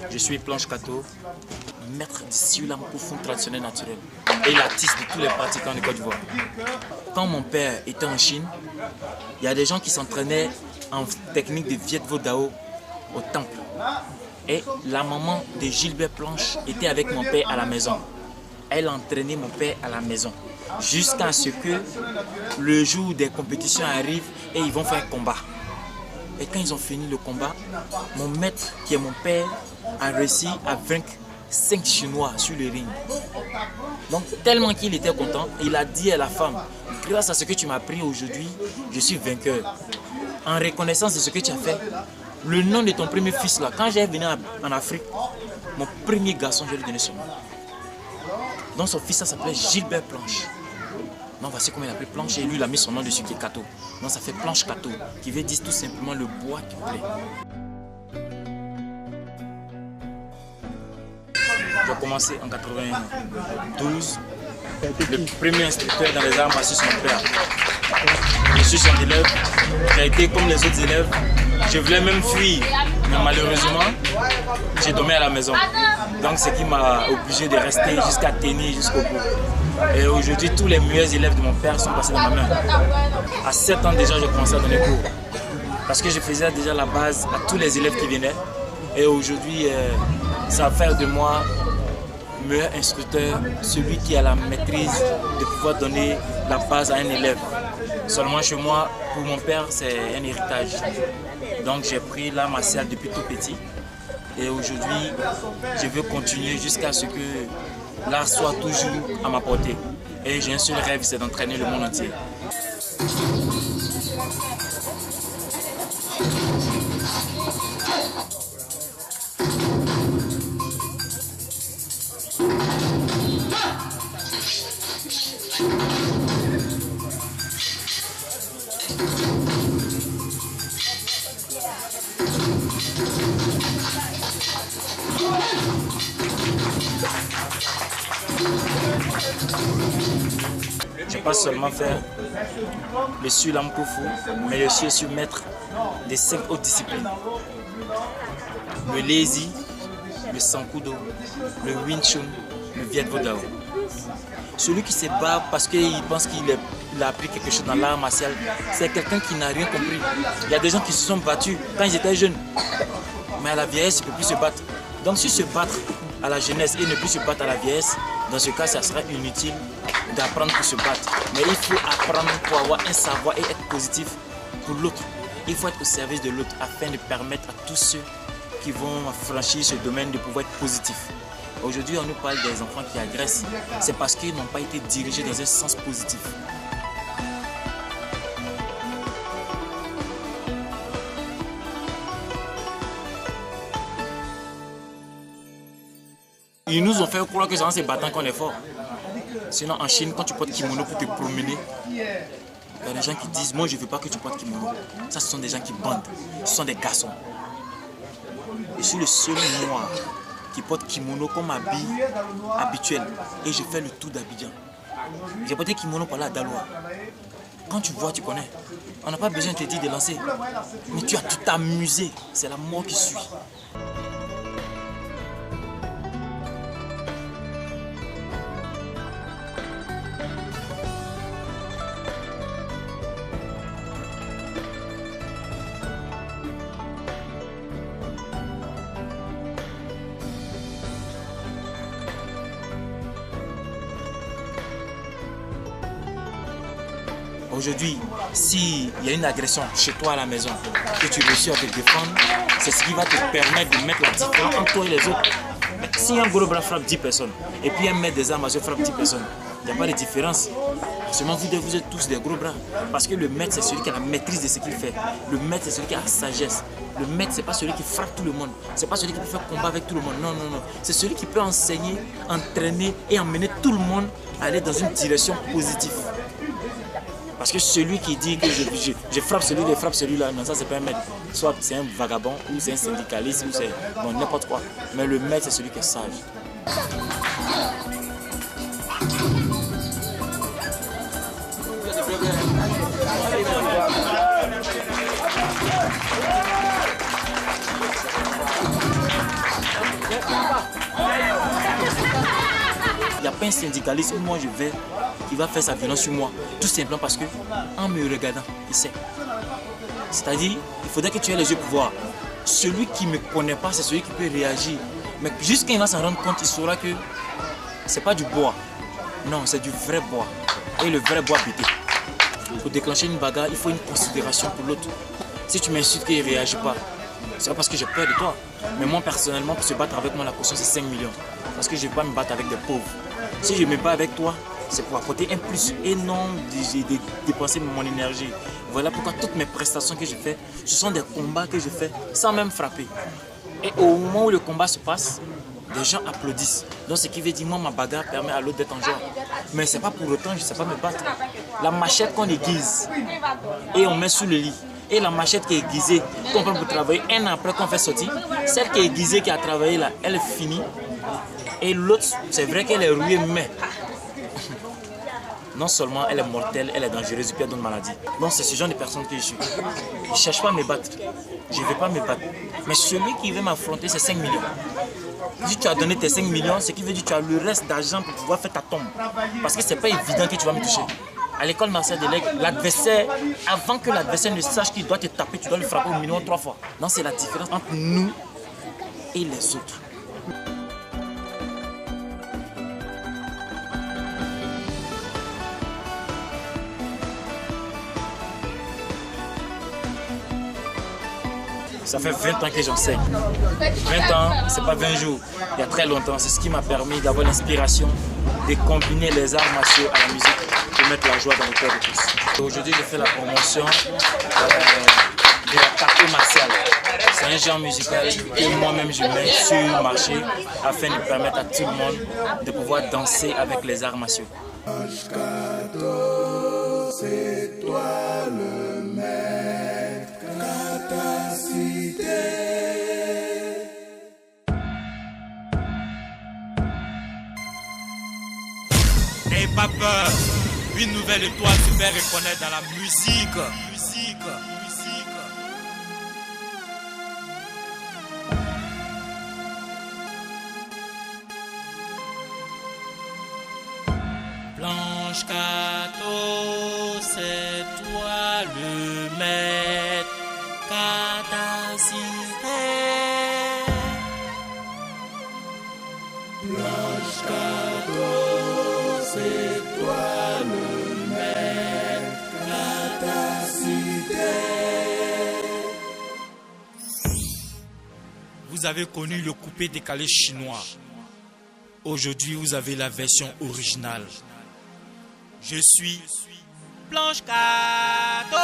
Je suis Planche Kato, maître du Siulam Koufoun traditionnel naturel et l'artiste de tous les pratiquants de Côte d'Ivoire. Quand mon père était en Chine, il y a des gens qui s'entraînaient en technique de Viet Vo Dao au temple. Et la maman de Gilbert Planche était avec mon père à la maison. Elle entraînait mon père à la maison jusqu'à ce que le jour des compétitions arrive et ils vont faire un combat. Et quand ils ont fini le combat, mon maître, qui est mon père, a réussi à vaincre 5 Chinois sur le ring. Donc tellement qu'il était content, il a dit à la femme, grâce à ce que tu m'as appris aujourd'hui, je suis vainqueur. En reconnaissance de ce que tu as fait, le nom de ton premier fils là, quand j'ai venu en Afrique, mon premier garçon, je lui ai donné son nom. Donc son fils ça s'appelait Gilbert Planche. Donc voici comment il appelait Planche et lui il a mis son nom dessus qui est Kato. Donc ça fait Planche Kato, qui veut dire tout simplement le bois qui plaît. J'ai commencé en 92. Le premier instructeur dans les arts martiaux c'est mon père. Je suis son élève, j'ai été comme les autres élèves. Je voulais même fuir, mais malheureusement, j'ai dormi à la maison. Donc ce qui m'a obligé de rester jusqu'à tenir jusqu'au bout. Et aujourd'hui, tous les meilleurs élèves de mon père sont passés dans ma main. À 7 ans déjà, j'ai commencé à donner cours. Parce que je faisais déjà la base à tous les élèves qui venaient. Et aujourd'hui, ça va faire de moi meilleur instructeur, celui qui a la maîtrise de pouvoir donner la base à un élève. Seulement chez moi, pour mon père, c'est un héritage. Donc j'ai pris l'art martial depuis tout petit. Et aujourd'hui, je veux continuer jusqu'à ce que l'art soit toujours à ma portée. Et j'ai un seul rêve, c'est d'entraîner le monde entier. Je ne vais pas seulement faire le Siulam Koufoun, mais je suis maître des 5 autres disciplines. Le Lazy, le Sankudo, le Wing Chun, le Viet Vo Dao. Celui qui se bat parce qu'il pense qu'il a appris quelque chose dans l'art martial, c'est quelqu'un qui n'a rien compris. Il y a des gens qui se sont battus quand ils étaient jeunes, mais à la vieillesse, ils ne peuvent plus se battre. Donc si se battre à la jeunesse et ne plus se battre à la vieillesse, dans ce cas, ça sera inutile d'apprendre pour se battre. Mais il faut apprendre pour avoir un savoir et être positif pour l'autre. Il faut être au service de l'autre afin de permettre à tous ceux qui vont franchir ce domaine de pouvoir être positifs. Aujourd'hui, on nous parle des enfants qui agressent. C'est parce qu'ils n'ont pas été dirigés dans un sens positif. Ils nous ont fait croire que c'est battant qu'on est fort. Sinon, en Chine, quand tu portes kimono pour te promener, il y a des gens qui disent, moi je ne veux pas que tu portes kimono. Ça, ce sont des gens qui bandent. Ce sont des garçons. Je suis le seul noir qui porte kimono comme habit habituel. Et je fais le tour d'Abidjan. J'ai porté kimono par là à Daloa. Quand tu vois, tu connais. On n'a pas besoin de te dire de lancer. Mais tu as tout amusé. C'est la mort qui suit. Aujourd'hui, s'il y a une agression chez toi à la maison, que tu réussis à te défendre, c'est ce qui va te permettre de mettre la différence entre toi et les autres. Mais si un gros bras frappe 10 personnes, et puis un maître des armes frappe 10 personnes, il n'y a pas de différence. Seulement vous êtes tous des gros bras. Parce que le maître, c'est celui qui a la maîtrise de ce qu'il fait. Le maître, c'est celui qui a la sagesse. Le maître, c'est pas celui qui frappe tout le monde. C'est pas celui qui peut faire combat avec tout le monde. Non, non, non. C'est celui qui peut enseigner, entraîner et emmener tout le monde à aller dans une direction positive. Parce que celui qui dit que je frappe celui-là, frappe celui-là, non, ça c'est pas un maître. Soit c'est un vagabond, ou c'est un syndicaliste, ou c'est n'importe quoi. Mais le maître, c'est celui qui est sage. pas un syndicaliste où moi je vais, qui va faire sa violence sur moi. Tout simplement parce que, en me regardant, il sait. C'est-à-dire, il faudrait que tu aies les yeux pour voir. Celui qui ne me connaît pas, c'est celui qui peut réagir. Mais jusqu'à il va s'en rendre compte, il saura que c'est pas du bois. Non, c'est du vrai bois. Et le vrai bois pété. Pour déclencher une bagarre, il faut une considération pour l'autre. Si tu m'insultes qu'il ne réagit pas, c'est pas parce que j'ai peur de toi. Mais moi, personnellement, pour se battre avec moi, la caution, c'est 5 millions. Parce que je ne vais pas me battre avec des pauvres. Si je me bats avec toi, c'est pour apporter un plus et non dépenser mon énergie. Voilà pourquoi toutes mes prestations que je fais, ce sont des combats que je fais sans même frapper. Et au moment où le combat se passe, des gens applaudissent. Donc ce qui veut dire, moi, ma bagarre permet à l'autre d'être en joie. Mais c'est pas pour autant, je ne sais pas me battre. La machette qu'on aiguise et on met sous le lit, et la machette qui est aiguisée, qu'on prend pour travailler, un an après qu'on fait sortir, celle qui est aiguisée, qui a travaillé là, elle finit. Et l'autre, c'est vrai qu'elle est rouillée, mais non seulement elle est mortelle, elle est dangereuse et puis elle donne maladie. Donc c'est ce genre de personne que je suis. Je ne cherche pas à me battre. Je ne vais pas me battre. Mais celui qui veut m'affronter, c'est 5 millions. Si tu as donné tes 5 millions, ce qui veut dire que tu as le reste d'argent pour pouvoir faire ta tombe. Parce que ce n'est pas évident que tu vas me toucher. À l'école martiale de l'aigle, l'adversaire, avant que l'adversaire ne sache qu'il doit te taper, tu dois le frapper au minimum 3 fois. Donc c'est la différence entre nous et les autres. Ça fait 20 ans que j'enseigne. 20 ans, c'est pas 20 jours. Il y a très longtemps, c'est ce qui m'a permis d'avoir l'inspiration de combiner les arts martiaux à la musique pour mettre la joie dans le cœur de tous. Aujourd'hui, je fais la promotion de la taco martiale. C'est un genre musical que moi-même je mets sur le marché afin de permettre à tout le monde de pouvoir danser avec les arts martiaux. C'est toi le maître, capacité. N'ayez pas peur, une nouvelle étoile se fait reconnaître dans la musique. Blanche Kato, c'est toi le maître, Katacité. Blanche Kato, c'est toi le maître, Katacité. Vous avez connu le coupé décalé chinois. Aujourd'hui, vous avez la version originale. Je suis Blanche Kato.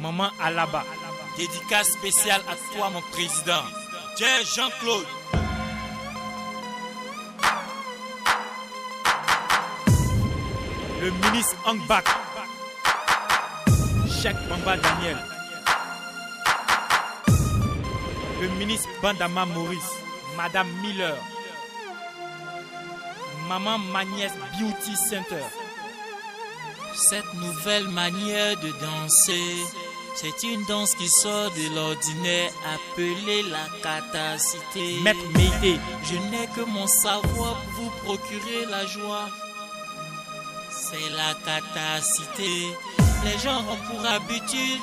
Maman Alaba, dédicace spéciale à toi, mon président. Tiens, Jean-Claude. Le ministre Angbak. Cheikh Bamba Daniel. Le ministre Bandama Maurice. Madame Miller, Maman Magnès Beauty Center. Cette nouvelle manière de danser, c'est une danse qui sort de l'ordinaire, appelée la catacité. Maître Médé, je n'ai que mon savoir pour vous procurer la joie. C'est la catacité. Les gens ont pour habitude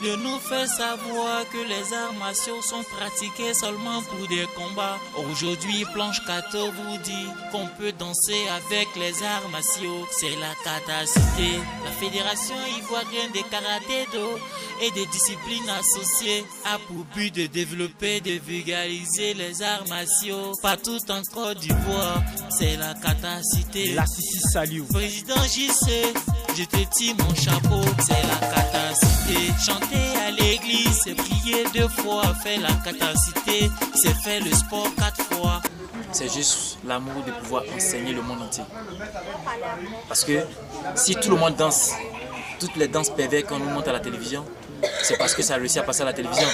de nous faire savoir que les arts martiaux sont pratiqués seulement pour des combats. Aujourd'hui, Blanche Kato vous dit qu'on peut danser avec les arts martiaux. C'est la catacité. La Fédération ivoirienne des karaté-do et des disciplines associées a pour but de développer, de vulgariser les arts martiaux partout en Côte d'Ivoire. C'est la catacité. La Sissi Saliou. Président JC, je te tire mon chapeau. C'est la catacité. Chanter à l'église, c'est prier 2 fois. Faire la catacité, c'est faire le sport 4 fois. C'est juste l'amour de pouvoir enseigner le monde entier. Parce que si tout le monde danse, toutes les danses pervers qu'on nous montre à la télévision, c'est parce que ça a réussi à passer à la télévision.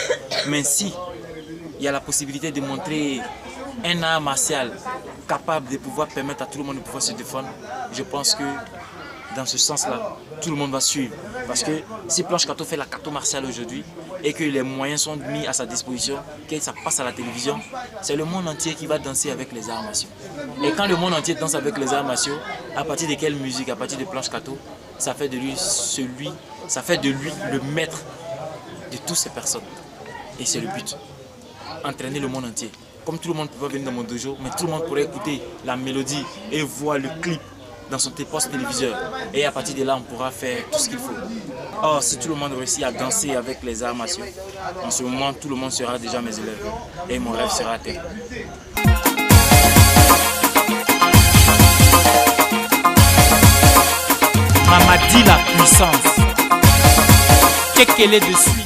Mais si il y a la possibilité de montrer un art martial capable de pouvoir permettre à tout le monde de pouvoir se défendre, je pense que dans ce sens-là, tout le monde va suivre. Parce que si Planche Kato fait la Kato martiale aujourd'hui et que les moyens sont mis à sa disposition, que ça passe à la télévision, c'est le monde entier qui va danser avec les arts martiaux. Et quand le monde entier danse avec les arts martiaux, à partir de quelle musique, à partir de Planche Kato, ça fait de lui le maître de toutes ces personnes. Et c'est le but. Entraîner le monde entier. Comme tout le monde ne peut pas venir dans mon dojo, mais tout le monde pourrait écouter la mélodie et voir le clip dans son poste téléviseur. Et à partir de là, on pourra faire tout ce qu'il faut. Or, si tout le monde réussit à danser avec les arts martiaux, en ce moment, tout le monde sera déjà mes élèves. Et mon rêve sera atteint. Mamadi la puissance. Qu'est-ce qu'elle est dessus?